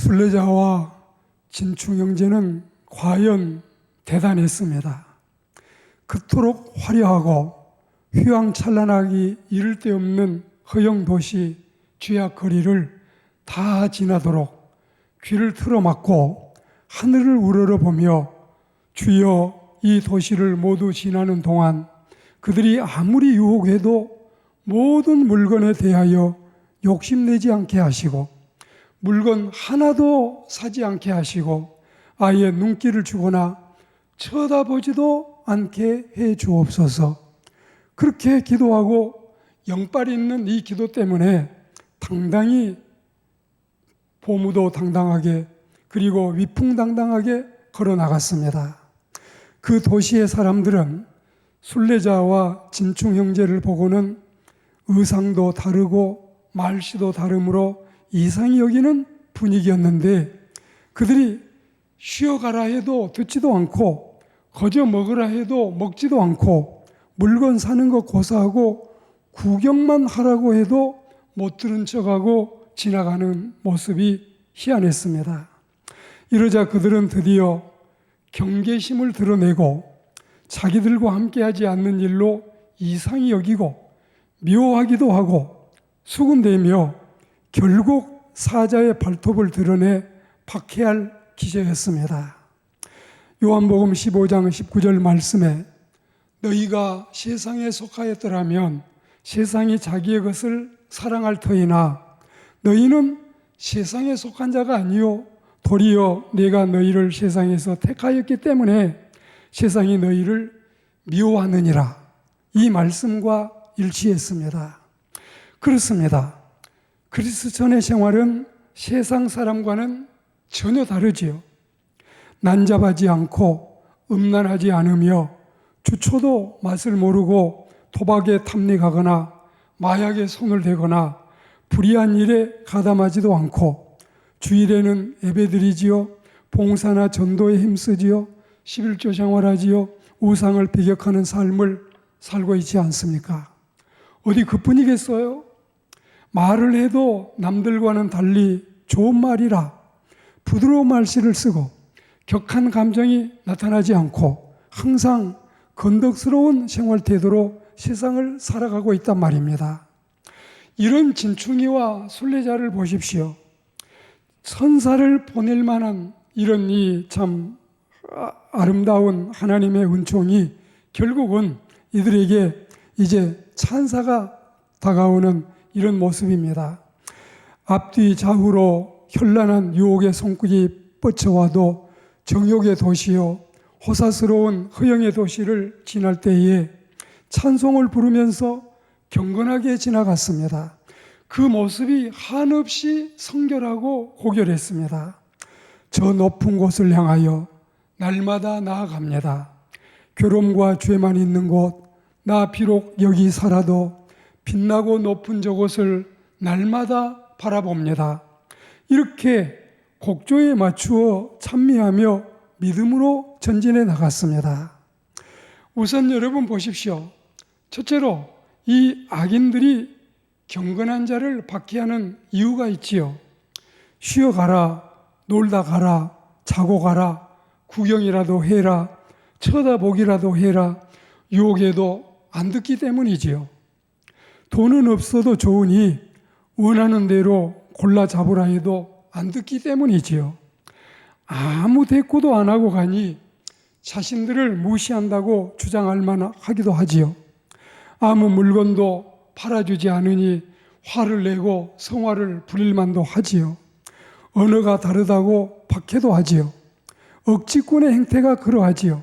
순례자와 진충 형제는 과연 대단했습니다. 그토록 화려하고 휘황찬란하기 이를 데 없는 허영도시 쥐약거리를 다 지나도록 귀를 틀어막고 하늘을 우러러보며 주여 이 도시를 모두 지나는 동안 그들이 아무리 유혹해도 모든 물건에 대하여 욕심내지 않게 하시고 물건 하나도 사지 않게 하시고 아예 눈길을 주거나 쳐다보지도 않게 해 주옵소서. 그렇게 기도하고 영빨이 있는 이 기도 때문에 당당히 보무도 당당하게 그리고 위풍당당하게 걸어나갔습니다. 그 도시의 사람들은 순례자와 진충 형제를 보고는 의상도 다르고 말씨도 다르므로 이상히 여기는 분위기였는데 그들이 쉬어가라 해도 듣지도 않고 거저 먹으라 해도 먹지도 않고 물건 사는 거 고사하고 구경만 하라고 해도 못 들은 척하고 지나가는 모습이 희한했습니다. 이러자 그들은 드디어 경계심을 드러내고 자기들과 함께하지 않는 일로 이상히 여기고 미워하기도 하고 수군대며 결국 사자의 발톱을 드러내 박해할 기세였습니다. 요한복음 15장 19절 말씀에 너희가 세상에 속하였더라면 세상이 자기의 것을 사랑할 터이나 너희는 세상에 속한 자가 아니요 도리어 내가 너희를 세상에서 택하였기 때문에 세상이 너희를 미워하느니라. 이 말씀과 일치했습니다. 그렇습니다. 그리스도전의 생활은 세상 사람과는 전혀 다르지요. 난잡하지 않고 음란하지 않으며 주초도 맛을 모르고 도박에 탐닉하거나 마약에 손을 대거나 불의한 일에 가담하지도 않고 주일에는 예배드리지요, 봉사나 전도에 힘쓰지요, 11조 생활하지요, 우상을 배격하는 삶을 살고 있지 않습니까? 어디 그뿐이겠어요? 말을 해도 남들과는 달리 좋은 말이라 부드러운 말씨를 쓰고 격한 감정이 나타나지 않고 항상 건덕스러운 생활 태도로 세상을 살아가고 있단 말입니다. 이런 진충이와 순례자를 보십시오. 천사를 보낼 만한 이런 이 참 아름다운 하나님의 은총이 결국은 이들에게 이제 찬사가 다가오는 이런 모습입니다. 앞뒤 좌우로 현란한 유혹의 손길이 뻗쳐와도 정욕의 도시요 호사스러운 허영의 도시를 지날 때에 찬송을 부르면서 경건하게 지나갔습니다. 그 모습이 한없이 성결하고 고결했습니다. 저 높은 곳을 향하여 날마다 나아갑니다. 괴로움과 죄만 있는 곳, 나 비록 여기 살아도 빛나고 높은 저곳을 날마다 바라봅니다. 이렇게 곡조에 맞추어 찬미하며 믿음으로 전진해 나갔습니다. 우선 여러분 보십시오. 첫째로 이 악인들이 경건한 자를 박해하는 이유가 있지요. 쉬어가라, 놀다 가라, 자고 가라, 구경이라도 해라, 쳐다보기라도 해라, 유혹해도 안 듣기 때문이지요. 돈은 없어도 좋으니 원하는 대로 골라 잡으라 해도 안 듣기 때문이지요. 아무 대꾸도 안 하고 가니 자신들을 무시한다고 주장할 만하기도 하지요. 아무 물건도 팔아주지 않으니 화를 내고 성화를 부릴 만도 하지요. 언어가 다르다고 박해도 하지요. 억지꾼의 행태가 그러하지요.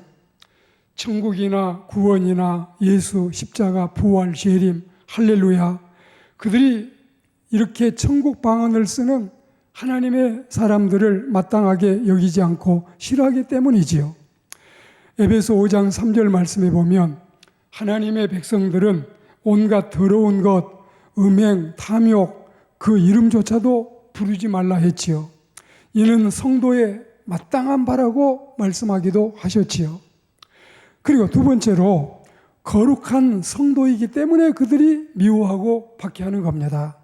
천국이나 구원이나 예수, 십자가, 부활, 재림, 할렐루야, 그들이 이렇게 천국 방언을 쓰는 하나님의 사람들을 마땅하게 여기지 않고 싫어하기 때문이지요. 에베소 5장 3절 말씀에 보면 하나님의 백성들은 온갖 더러운 것, 음행, 탐욕, 그 이름조차도 부르지 말라 했지요. 이는 성도의 마땅한 바라고 말씀하기도 하셨지요. 그리고 두 번째로 거룩한 성도이기 때문에 그들이 미워하고 박해하는 겁니다.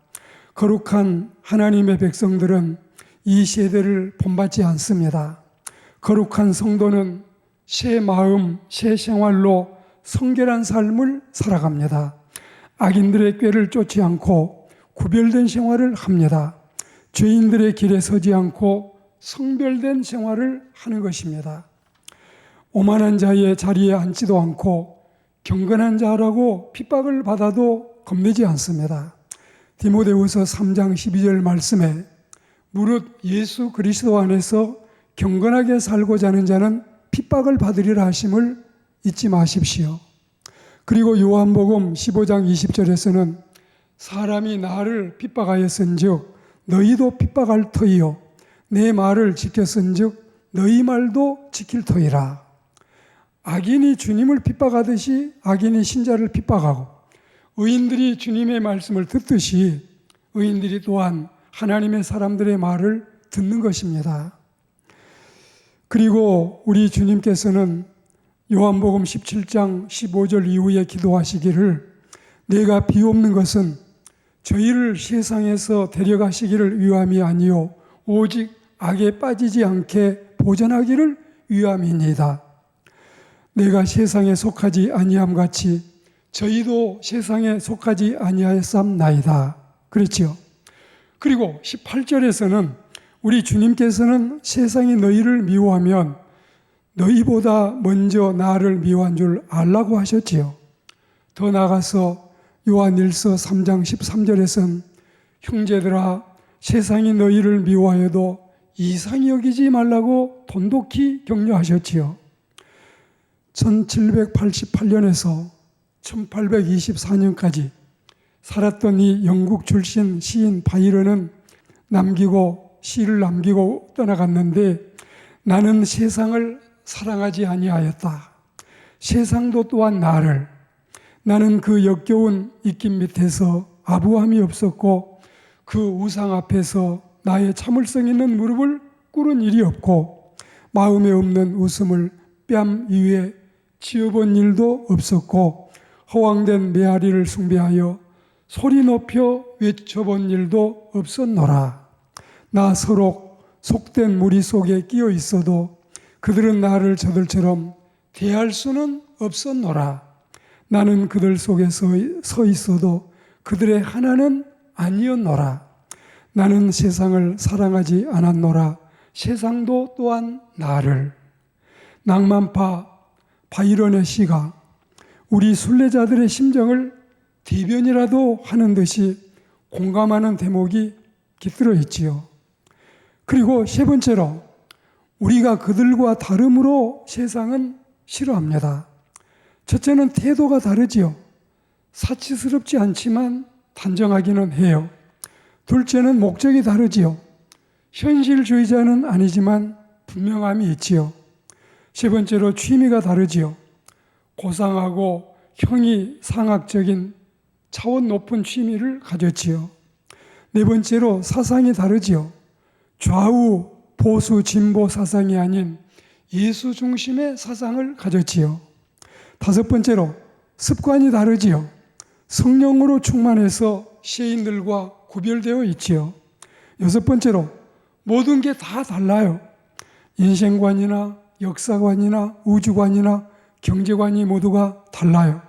거룩한 하나님의 백성들은 이 세대를 본받지 않습니다. 거룩한 성도는 새 마음, 새 생활로 성결한 삶을 살아갑니다. 악인들의 꾀를 쫓지 않고 구별된 생활을 합니다. 죄인들의 길에 서지 않고 성별된 생활을 하는 것입니다. 오만한 자의 자리에 앉지도 않고 경건한 자라고 핍박을 받아도 겁내지 않습니다. 디모데후서 3장 12절 말씀에 무릇 예수 그리스도 안에서 경건하게 살고자 하는 자는 핍박을 받으리라 하심을 잊지 마십시오. 그리고 요한복음 15장 20절에서는 사람이 나를 핍박하였은즉 너희도 핍박할 터이요 내 말을 지켰은즉 너희 말도 지킬 터이라. 악인이 주님을 핍박하듯이 악인이 신자를 핍박하고 의인들이 주님의 말씀을 듣듯이 의인들이 또한 하나님의 사람들의 말을 듣는 것입니다. 그리고 우리 주님께서는 요한복음 17장 15절 이후에 기도하시기를 내가 비옵는 것은 저희를 세상에서 데려가시기를 위함이 아니요 오직 악에 빠지지 않게 보전하기를 위함이니이다. 내가 세상에 속하지 아니함 같이 저희도 세상에 속하지 아니하였삼나이다. 그렇지요. 그리고 18절에서는 우리 주님께서는 세상이 너희를 미워하면 너희보다 먼저 나를 미워한 줄 알라고 하셨지요. 더 나아가서 요한일서 3장 13절에서는 형제들아 세상이 너희를 미워하여도 이상히 여기지 말라고 돈독히 격려하셨지요. 1788년에서 1824년까지 살았던 이 영국 출신 시인 바이런은 시를 남기고 떠나갔는데 나는 세상을 사랑하지 아니하였다. 세상도 또한 나를. 나는 그 역겨운 입김 밑에서 아부함이 없었고 그 우상 앞에서 나의 참을성 있는 무릎을 꿇은 일이 없고 마음에 없는 웃음을 뺨 위에 지어본 일도 없었고 허황된 메아리를 숭배하여 소리 높여 외쳐본 일도 없었노라. 나 서로 속된 무리 속에 끼어 있어도 그들은 나를 저들처럼 대할 수는 없었노라. 나는 그들 속에 서 있어도 그들의 하나는 아니었노라. 나는 세상을 사랑하지 않았노라. 세상도 또한 나를. 낭만파 바이런의 시가 우리 순례자들의 심정을 대변이라도 하는 듯이 공감하는 대목이 깃들어 있지요. 그리고 세 번째로 우리가 그들과 다름으로 세상은 싫어합니다. 첫째는 태도가 다르지요. 사치스럽지 않지만 단정하기는 해요. 둘째는 목적이 다르지요. 현실주의자는 아니지만 분명함이 있지요. 세 번째로 취미가 다르지요. 고상하고 형이 상학적인 차원 높은 취미를 가졌지요. 네 번째로 사상이 다르지요. 좌우, 보수, 진보 사상이 아닌 예수 중심의 사상을 가졌지요. 다섯 번째로 습관이 다르지요. 성령으로 충만해서 세인들과 구별되어 있지요. 여섯 번째로 모든 게 다 달라요. 인생관이나 역사관이나 우주관이나 경제관이 모두가 달라요.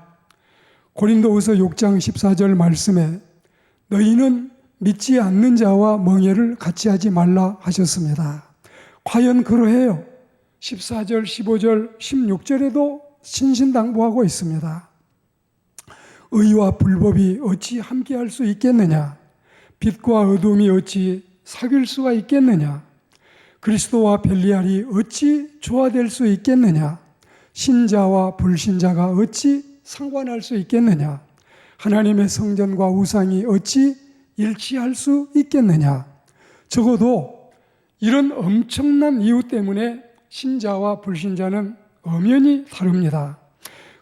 고린도후서 6장 14절 말씀에 너희는 믿지 않는 자와 멍에를 같이 하지 말라 하셨습니다. 과연 그러해요. 14절, 15절, 16절에도 신신당부하고 있습니다. 의와 불법이 어찌 함께할 수 있겠느냐? 빛과 어둠이 어찌 사귈 수가 있겠느냐? 그리스도와 벨리알이 어찌 조화될 수 있겠느냐? 신자와 불신자가 어찌 상관할 수 있겠느냐? 하나님의 성전과 우상이 어찌 일치할 수 있겠느냐? 적어도 이런 엄청난 이유 때문에 신자와 불신자는 엄연히 다릅니다.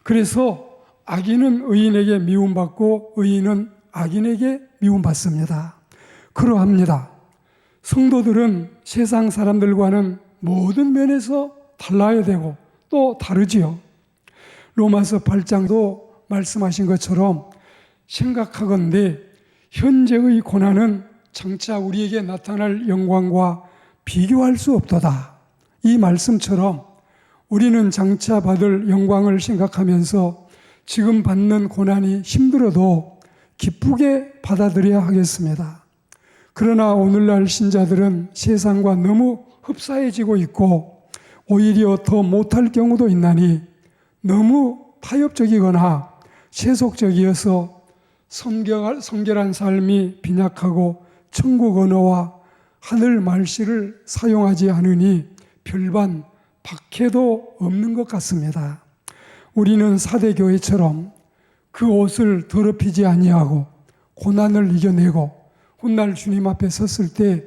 그래서 악인은 의인에게 미움받고 의인은 악인에게 미움받습니다. 그러합니다. 성도들은 세상 사람들과는 모든 면에서 달라야 되고 또 다르지요. 로마서 8장도 말씀하신 것처럼 생각하건대 현재의 고난은 장차 우리에게 나타날 영광과 비교할 수 없도다. 이 말씀처럼 우리는 장차 받을 영광을 생각하면서 지금 받는 고난이 힘들어도 기쁘게 받아들여야 하겠습니다. 그러나 오늘날 신자들은 세상과 너무 흡사해지고 있고 오히려 더 못할 경우도 있나니 너무 타협적이거나 세속적이어서 성결한 삶이 빈약하고 천국 언어와 하늘 말씨를 사용하지 않으니 별반 박해도 없는 것 같습니다. 우리는 사대교회처럼 그 옷을 더럽히지 아니하고 고난을 이겨내고 훗날 주님 앞에 섰을 때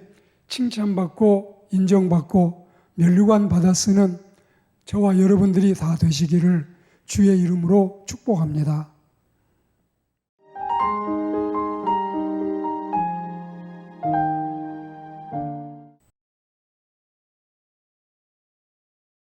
칭찬받고 인정받고 면류관 받아 쓰는 저와 여러분들이 다 되시기를 주의 이름으로 축복합니다.